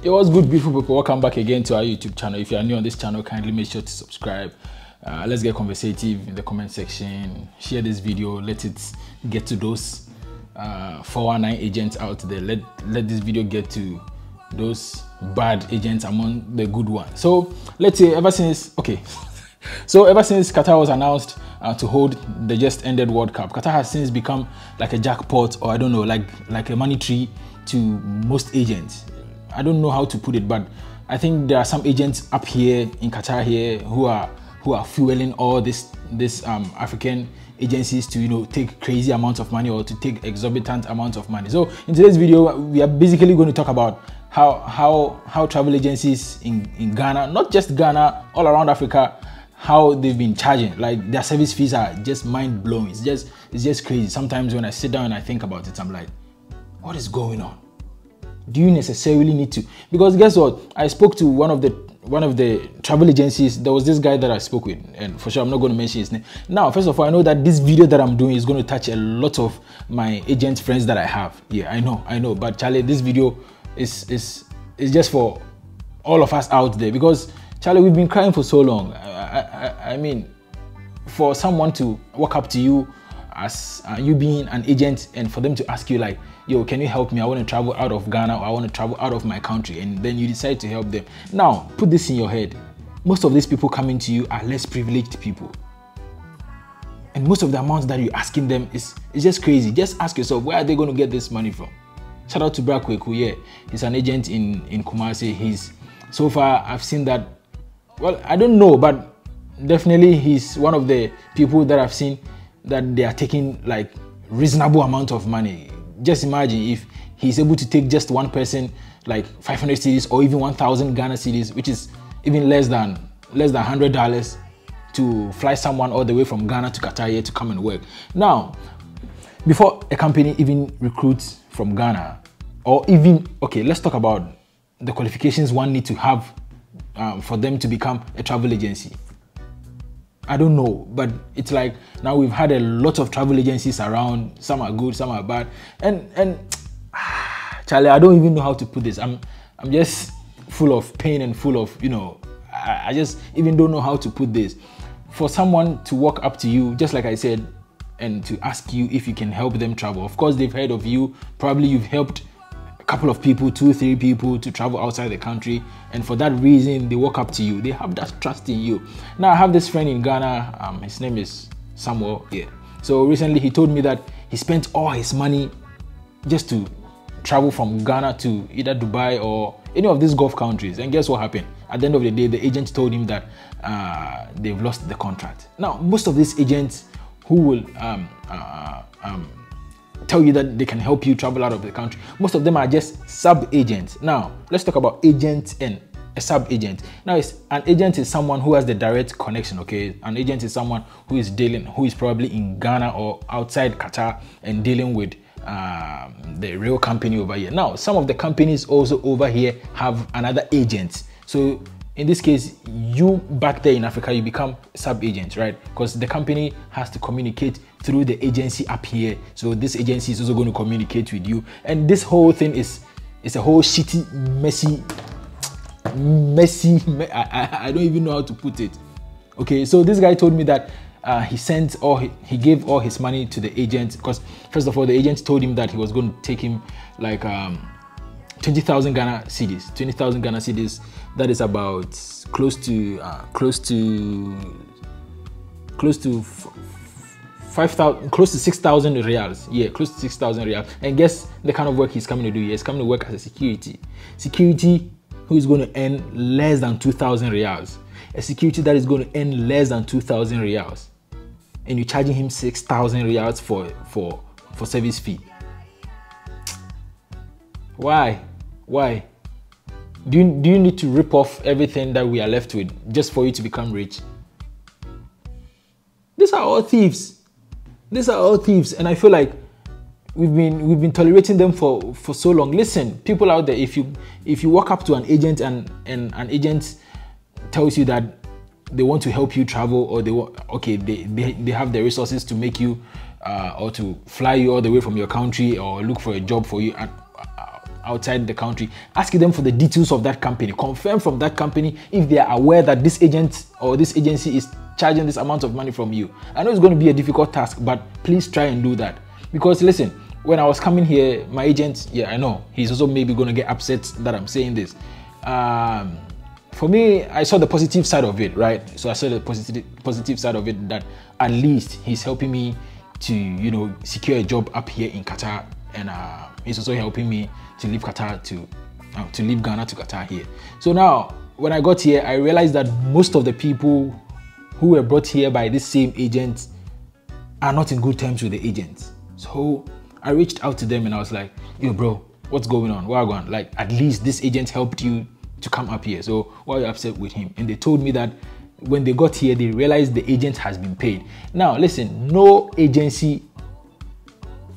It was good, beautiful people. Welcome back again to our YouTube channel. If you are new on this channel, kindly make sure to subscribe. Let's get conversative in the comment section. Share this video. Let it get to those 419 agents out there. Let this video get to those bad agents among the good ones. So let's say ever since Qatar was announced to hold the just ended World Cup, Qatar has since become like a jackpot, or I don't know, like a money tree to most agents. I don't know how to put it, but I think there are some agents up here in Qatar here who are fueling all this African agencies to take crazy amounts of money or to take exorbitant amounts of money. So in today's video, we are basically going to talk about how travel agencies in Ghana, not just Ghana, all around Africa, how they've been charging. Like, their service fees are just mind-blowing. It's just crazy. Sometimes when I sit down and I think about it, I'm like, what is going on? Do you necessarily need to? Because guess what? I spoke to one of the travel agencies. There was this guy that I spoke with, and for sure I'm not going to mention his name. Now, first of all, I know that this video that I'm doing is going to touch a lot of my agent friends that I have. Yeah, I know. But Charlie, this video is just for all of us out there, because Charlie, we've been crying for so long. I mean, for someone to walk up to you as you being an agent, and for them to ask you like, yo, can you help me? I want to travel out of Ghana, or I want to travel out of my country, and then you decide to help them. Now, put this in your head. Most of these people coming to you are less privileged people. And most of the amounts that you're asking them is just crazy. Just ask yourself, where are they going to get this money from? Shout out to Brakweku, yeah. He's an agent in Kumasi. So far, I've seen that, well, I don't know, but definitely he's one of the people that I've seen that they are taking like reasonable amount of money. Just imagine if he's able to take just one person like 500 cedis or even 1,000 Ghana cedis, which is even less than $100, to fly someone all the way from Ghana to Qatar here to come and work. Now, before a company even recruits from Ghana, or even, okay, let's talk about the qualifications one need to have for them to become a travel agency. I don't know, but it's like now we've had a lot of travel agencies around. Some are good, some are bad, and Charlie, I don't even know how to put this. I'm just full of pain and full of, I just even don't know how to put this. For someone to walk up to you, just like I said, and to ask you if you can help them travel. Of course, they've heard of you. Probably you've helped a couple of people, 2-3 people to travel outside the country, and for that reason they walk up to you. They have that trust in you. Now, I have this friend in Ghana, his name is Samuel. Yeah, so recently he told me that he spent all his money just to travel from Ghana to either Dubai or any of these Gulf countries, and guess what happened? At the end of the day, the agent told him that they've lost the contract. Now, most of these agents who will tell you that they can help you travel out of the country, most of them are just sub-agents. Now, let's talk about agents and a sub-agent. Now, an agent is someone who has the direct connection, okay? An agent is someone who is probably in Ghana or outside Qatar and dealing with the real company over here. Now, some of the companies also over here have another agent. So in this case, you back there in Africa, you become sub-agent, right? Because the company has to communicate through the agency up here. So this agency is also going to communicate with you. And this whole thing is a whole shitty, messy, I don't even know how to put it. Okay, so this guy told me that he gave all his money to the agent, because first of all, the agent told him that he was going to take him like 20,000 Ghana cedis. 20,000 Ghana cedis, that is about close to 6,000 reals. Yeah, close to 6,000 reals. And guess the kind of work he's coming to do here? He's coming to work as a security who is going to earn less than 2,000 reals. A security that is going to earn less than 2,000 reals, and you're charging him 6,000 reals for service fee. Why? Do you need to rip off everything that we are left with just for you to become rich? These are all thieves. And I feel like we've been tolerating them for so long. Listen, people out there, if you walk up to an agent and an agent tells you that they want to help you travel, or they have the resources to make you or to fly you all the way from your country or look for a job for you, and outside the country, ask them for the details of that company, confirm from that company if they are aware that this agent or this agency is charging this amount of money from you. I know it's going to be a difficult task, but please try and do that. Because listen, when I was coming here, my agent, yeah, I know, he's also maybe going to get upset that I'm saying this. For me, I saw the positive side of it, right? So I saw the positive side of it, that at least he's helping me to, you know, secure a job up here in Qatar, and he's also helping me to leave Qatar to leave Ghana to Qatar here. So now, when I got here, I realized that most of the people who were brought here by this same agent are not in good terms with the agent. So I reached out to them and I was like, yo bro, what's going on? Where are you going? Like, at least this agent helped you to come up here, so why are you upset with him? And they told me that when they got here, they realized the agent has been paid. Now listen, no agency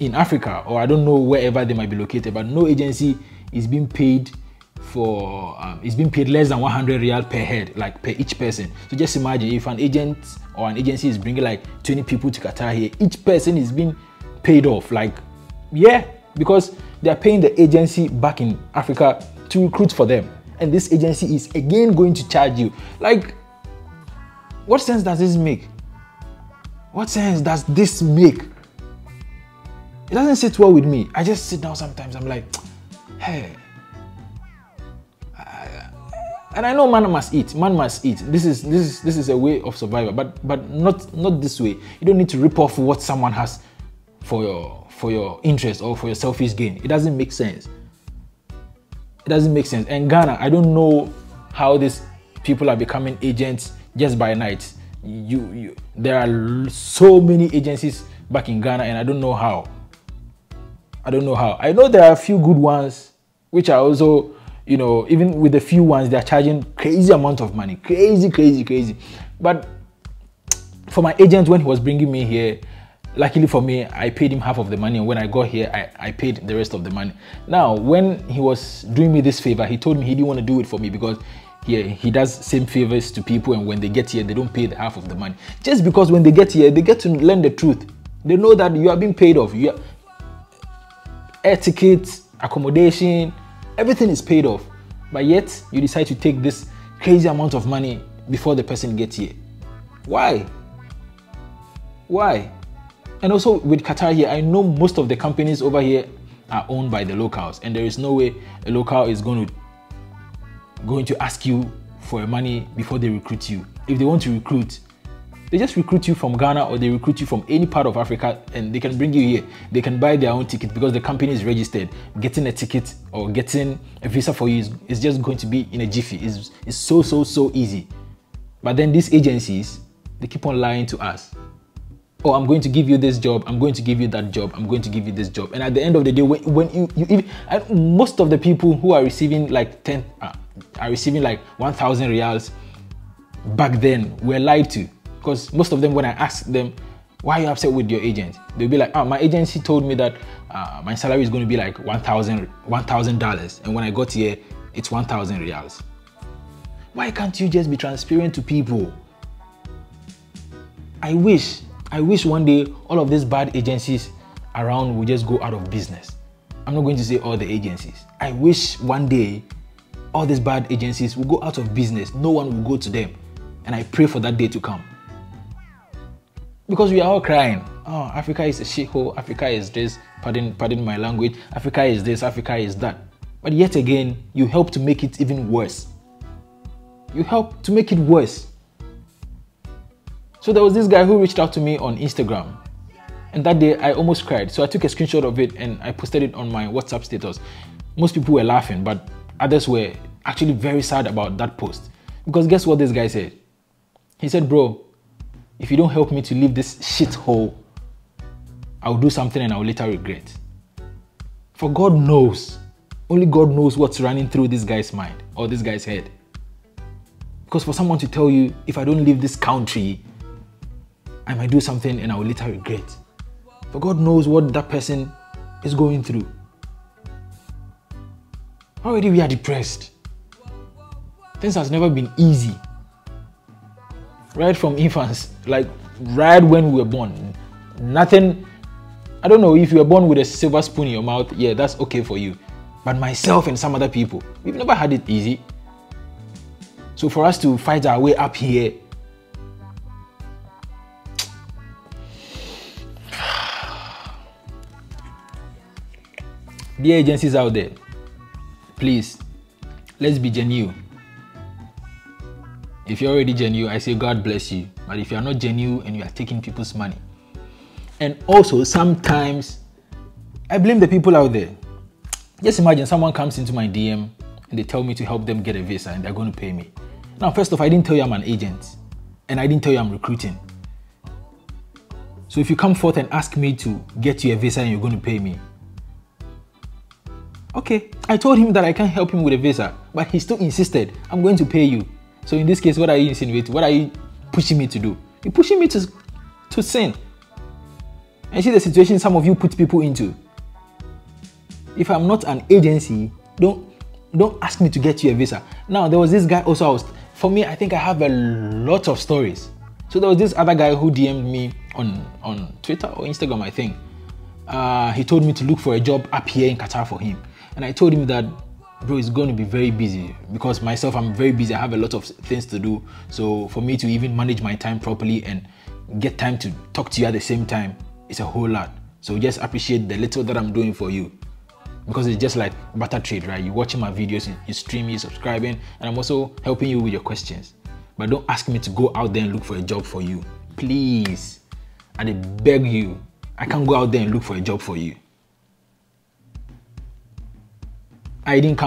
in Africa, or I don't know wherever they might be located, but no agency is being paid for is being paid less than 100 riyal per head, like per each person. So just imagine if an agent or an agency is bringing like 20 people to Qatar here, each person is being paid off, like, yeah, because they are paying the agency back in Africa to recruit for them, and this agency is again going to charge you. Like, what sense does this make? What sense does this make? It doesn't sit well with me. I just sit down sometimes, I'm like, hey, and I know man must eat. Man must eat. This is a way of survival, but not this way. You don't need to rip off what someone has for your interest or for your selfish gain. It doesn't make sense. It doesn't make sense. And Ghana, I don't know how these people are becoming agents just by night. There are so many agencies back in Ghana, and I don't know how. I don't know how. I know there are a few good ones, which are also, you know, even with the few ones, they are charging crazy amount of money. Crazy. But for my agent, when he was bringing me here, luckily for me, I paid him half of the money. And when I got here, I paid the rest of the money. Now, when he was doing me this favor, he told me he didn't want to do it for me because he does same favors to people, and when they get here, they don't pay the half of the money. Just because when they get here, they get to learn the truth. They know that you are being paid off. Air tickets, accommodation, everything is paid off. But yet, you decide to take this crazy amount of money before the person gets here. Why? Why? And also with Qatar here, I know most of the companies over here are owned by the locals, and there is no way a local is going to ask you for money before they recruit you. If they want to recruit, they just recruit you from Ghana, or they recruit you from any part of Africa, and they can bring you here. They can buy their own ticket because the company is registered. Getting a ticket or getting a visa for you is just going to be in a jiffy. It's so easy. But then these agencies, they keep on lying to us. Oh, I'm going to give you this job, I'm going to give you that job, I'm going to give you this job. And at the end of the day, most of the people who are receiving like are receiving like 1,000 riyals back then were lied to. Because most of them, when I ask them, why are you upset with your agent? They'll be like, my agency told me that my salary is going to be like $1,000. And when I got here, it's 1,000 riyals. Why can't you just be transparent to people? I wish one day all of these bad agencies around will just go out of business. I'm not going to say all the agencies. I wish one day all these bad agencies will go out of business. No one will go to them. And I pray for that day to come. Because we are all crying, oh, Africa is a shithole, Africa is this, pardon my language, Africa is this, Africa is that. But yet again, you help to make it even worse. You help to make it worse. So there was this guy who reached out to me on Instagram, and that day I almost cried. So I took a screenshot of it and I posted it on my WhatsApp status. Most people were laughing, but others were actually very sad about that post. Because guess what this guy said? He said, bro, if you don't help me to leave this shithole, I'll do something and I'll later regret. For God knows, only God knows what's running through this guy's mind or this guy's head. Because for someone to tell you, if I don't leave this country, I might do something and I will later regret. For God knows what that person is going through. Already we are depressed. Things has never been easy. Right from infants, like right when we were born. Nothing, I don't know, if you were born with a silver spoon in your mouth, yeah, that's okay for you. but myself and some other people, we've never had it easy. So for us to fight our way up here, the agencies out there, please, let's be genuine. If you're already genuine, I say God bless you. But if you're not genuine and you are taking people's money, and also sometimes I blame the people out there. Just imagine someone comes into my DM and they tell me to help them get a visa and they're going to pay me. Now, first off, I didn't tell you I'm an agent and I didn't tell you I'm recruiting. So if you come forth and ask me to get you a visa and you're going to pay me, okay, I told him that I can't help him with a visa, but he still insisted, I'm going to pay you. So in this case, what are you insinuating? What are you pushing me to do? You're pushing me to sin. And see the situation some of you put people into. If I'm not an agency, don't ask me to get you a visa. Now, there was this guy also, for me, I think I have a lot of stories. So there was this other guy who DM'd me on Twitter or Instagram, I think. He told me to look for a job up here in Qatar for him. And I told him that, bro, it's going to be very busy because myself, I'm very busy. I have a lot of things to do. So for me to even manage my time properly and get time to talk to you at the same time, it's a whole lot. So just appreciate the little that I'm doing for you. Because it's just like barter trade, right? You're watching my videos, you stream, you're subscribing, and I'm also helping you with your questions. But don't ask me to go out there and look for a job for you. Please. I beg you. I can't go out there and look for a job for you. I didn't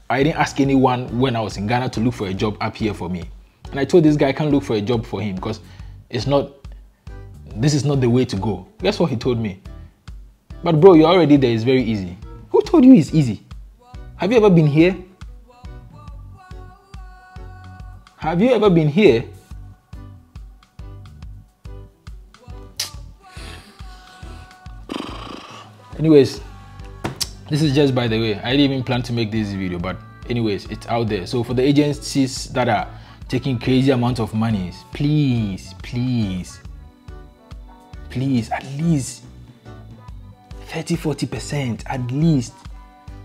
ask anyone when I was in Ghana to look for a job up here for me. And I told this guy I can't look for a job for him because this is not the way to go. Guess what he told me? But bro, you're already there, it's very easy. Who told you it's easy? Have you ever been here? Have you ever been here? Anyways, this is just by the way. I didn't even plan to make this video, but anyways, it's out there. So for the agencies that are taking crazy amount of money, please, at least 30-40%, at least.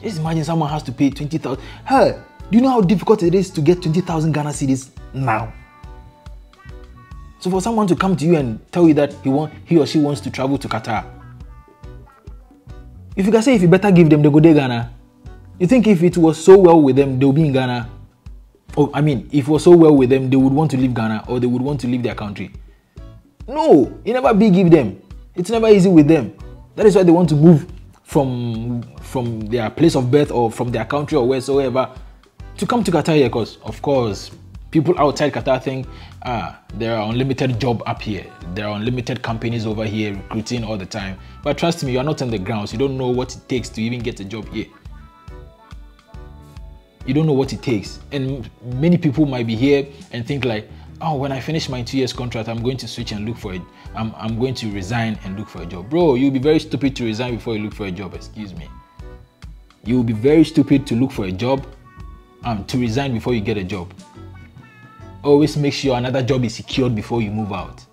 Just imagine someone has to pay 20,000. Hey, do you know how difficult it is to get 20,000 Ghana cedis now? So for someone to come to you and tell you that he or she wants to travel to Qatar, if you can say if you better give them, they go to Ghana. You think if it was so well with them, they'll be in Ghana? Oh, I mean, if it was so well with them, they would want to leave Ghana or they would want to leave their country. No, you never give them. It's never easy with them. That is why they want to move from their place of birth or from their country or wheresoever to come to Qatar here, because of course people outside Qatar think there are unlimited job up here, there are unlimited companies over here recruiting all the time. But trust me, you are not on the ground, so you don't know what it takes to even get a job here. You don't know what it takes, and many people might be here and think like, oh, when I finish my 2 years contract, I'm going to switch and look for it. I'm going to resign and look for a job. Bro, you'll be very stupid to resign before you look for a job, excuse me. You'll be very stupid to look for a job, to resign before you get a job. Always make sure another job is secured before you move out.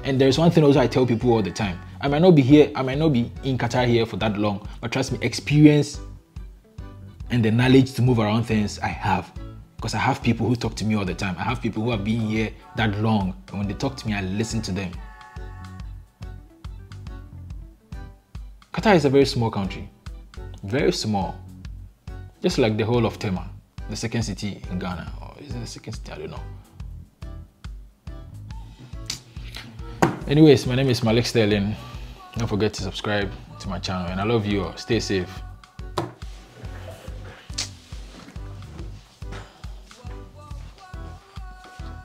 And there's one thing also I tell people all the time. I might not be here, I might not be in Qatar here for that long, but trust me, experience and the knowledge to move around things I have. Because I have people who talk to me all the time. I have people who have been here that long, and when they talk to me, I listen to them. Qatar is a very small country. Very small. Just like the whole of Tema, the second city in Ghana. Or is it the second city? I don't know. Anyways, my name is Malik Sterling. Don't forget to subscribe to my channel, and I love you all. Stay safe.